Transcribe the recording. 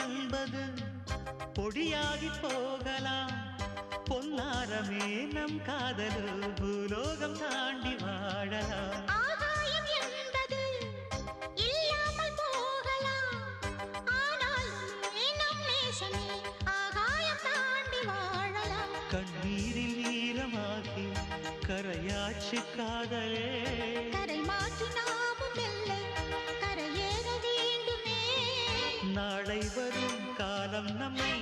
என்பது பொடியாகி போகலாம். பொன்னாரமே நம் காதல் பூலோகம் தாண்டி வாழலாம். ஆகாயம் என்பது இல்லாமல் போகலாம். ஆனால் நம் நேசமே ஆகாயம் தாண்டி வாழலாம். கண்ணீரில் ஈரமாகி கரையாச்சு காதலே. கரை மாற்றி நாமும் இல்லை கரையேற வேண்டுமே. நாளை வரும் காலம் நம்மை